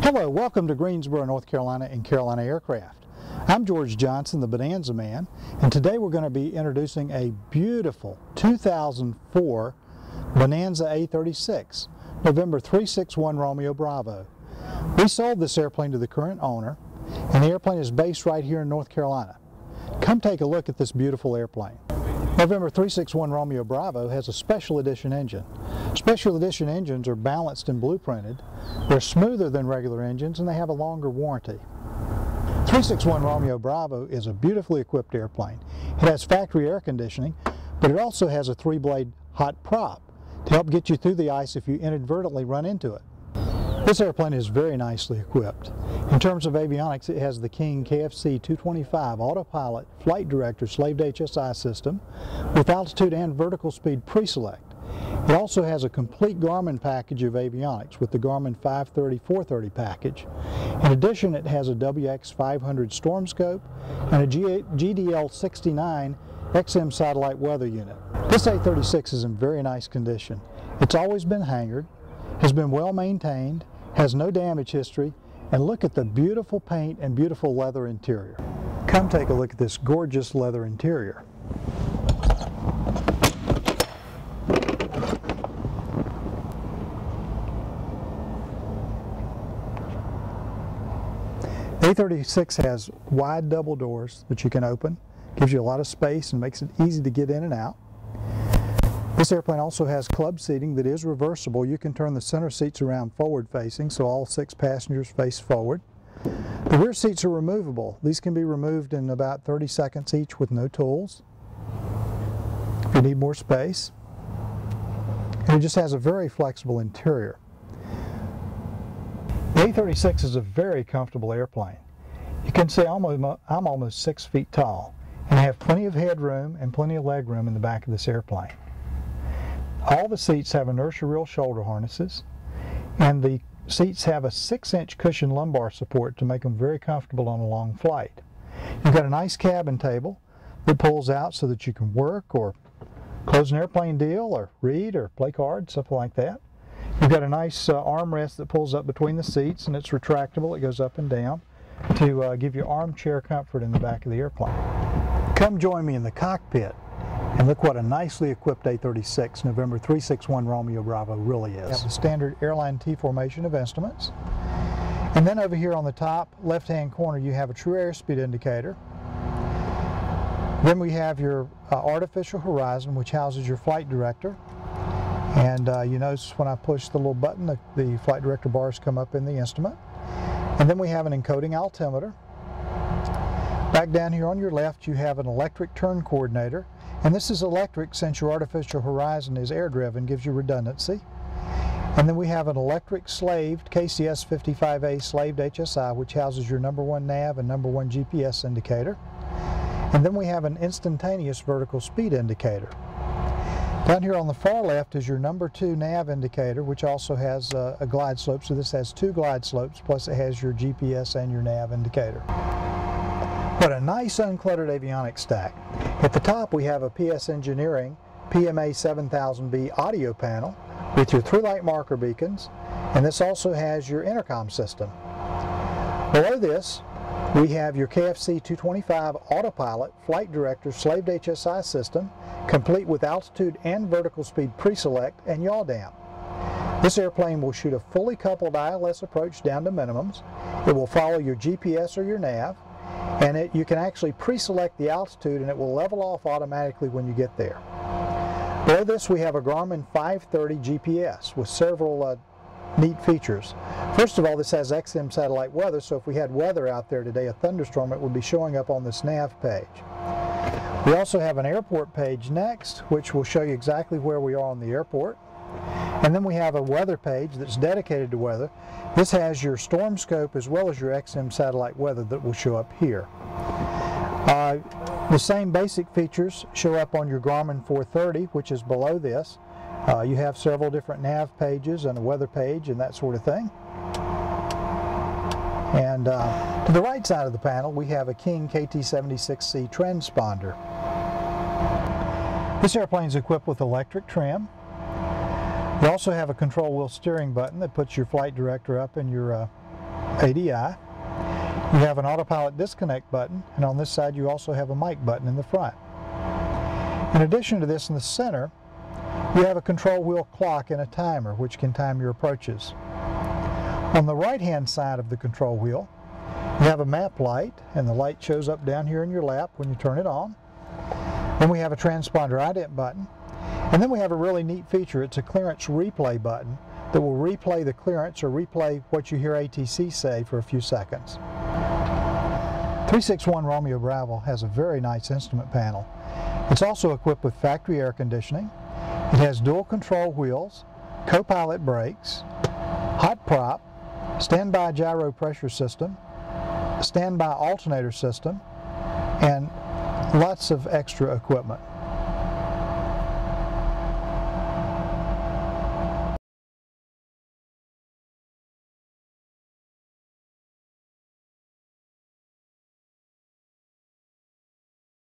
Hello, welcome to Greensboro, North Carolina and Carolina Aircraft. I'm George Johnson, the Bonanza man, and today we're going to be introducing a beautiful 2004 Bonanza A36, November 361 Romeo Bravo. We sold this airplane to the current owner, and the airplane is based right here in North Carolina. Come take a look at this beautiful airplane. November 361 Romeo Bravo has a special edition engine. Special edition engines are balanced and blueprinted. They're smoother than regular engines and they have a longer warranty. 361 Romeo Bravo is a beautifully equipped airplane. It has factory air conditioning, but it also has a 3-blade hot prop to help get you through the ice if you inadvertently run into it. This airplane is very nicely equipped. In terms of avionics, it has the King KFC 225 autopilot flight director slaved HSI system with altitude and vertical speed pre-select. It also has a complete Garmin package of avionics with the Garmin 530-430 package. In addition, it has a WX500 storm scope and a GDL69 XM satellite weather unit. This A36 is in very nice condition. It's always been hangared, has been well maintained, has no damage history, and look at the beautiful paint and beautiful leather interior. Come take a look at this gorgeous leather interior. The A36 has wide double doors that you can open, gives you a lot of space and makes it easy to get in and out. This airplane also has club seating that is reversible. You can turn the center seats around forward facing so all 6 passengers face forward. The rear seats are removable. These can be removed in about 30 seconds each with no tools if you need more space. And it just has a very flexible interior. The A36 is a very comfortable airplane. You can see I'm almost 6 feet tall, and I have plenty of headroom and plenty of leg room in the back of this airplane. All the seats have inertia reel shoulder harnesses, and the seats have a 6-inch cushion lumbar support to make them very comfortable on a long flight. You've got a nice cabin table that pulls out so that you can work or close an airplane deal or read or play cards, something like that. You've got a nice armrest that pulls up between the seats, and it's retractable. It goes up and down to give you armchair comfort in the back of the airplane. Come join me in the cockpit and look what a nicely equipped A36 November 361 Romeo Bravo really is. You have the standard airline T formation of instruments. And then over here on the top left-hand corner you have a true airspeed indicator. Then we have your artificial horizon, which houses your flight director. And you notice when I push the little button, the flight director bars come up in the instrument. And then we have an encoding altimeter. Back down here on your left you have an electric turn coordinator. And this is electric since your artificial horizon is air-driven, gives you redundancy. And then we have an electric slaved KCS 55A slaved HSI, which houses your #1 nav and #1 GPS indicator. And then we have an instantaneous vertical speed indicator. Down here on the far left is your #2 nav indicator, which also has a glide slope. So this has 2 glide slopes, plus it has your GPS and your nav indicator. What a nice uncluttered avionics stack. At the top we have a PS Engineering PMA 7000B audio panel with your 3 light marker beacons, and this also has your intercom system. Below this we have your KFC 225 autopilot flight director slaved HSI system, complete with altitude and vertical speed pre-select and yaw damp. This airplane will shoot a fully coupled ILS approach down to minimums. It will follow your GPS or your nav, and you can actually pre-select the altitude and it will level off automatically when you get there. Below this we have a Garmin 530 GPS with several neat features. First of all, this has XM satellite weather, so if we had weather out there today, a thunderstorm, it would be showing up on this nav page. We also have an airport page next, which will show you exactly where we are on the airport. And then we have a weather page that's dedicated to weather. This has your storm scope as well as your XM satellite weather that will show up here. The same basic features show up on your Garmin 430, which is below this. You have several different nav pages and a weather page and that sort of thing. And to the right side of the panel, we have a King KT-76C transponder. This airplane is equipped with electric trim. You also have a control wheel steering button that puts your flight director up in your ADI. You have an autopilot disconnect button, and on this side you also have a mic button in the front. In addition to this, in the center, you have a control wheel clock and a timer which can time your approaches. On the right-hand side of the control wheel, you have a map light, and the light shows up down here in your lap when you turn it on. Then we have a transponder ident button, and then we have a really neat feature. It's a clearance replay button that will replay the clearance or replay what you hear ATC say for a few seconds. 361 Romeo Bravo has a very nice instrument panel. It's also equipped with factory air conditioning. It has dual control wheels, co-pilot brakes, hot prop, standby gyro pressure system, standby alternator system, and lots of extra equipment.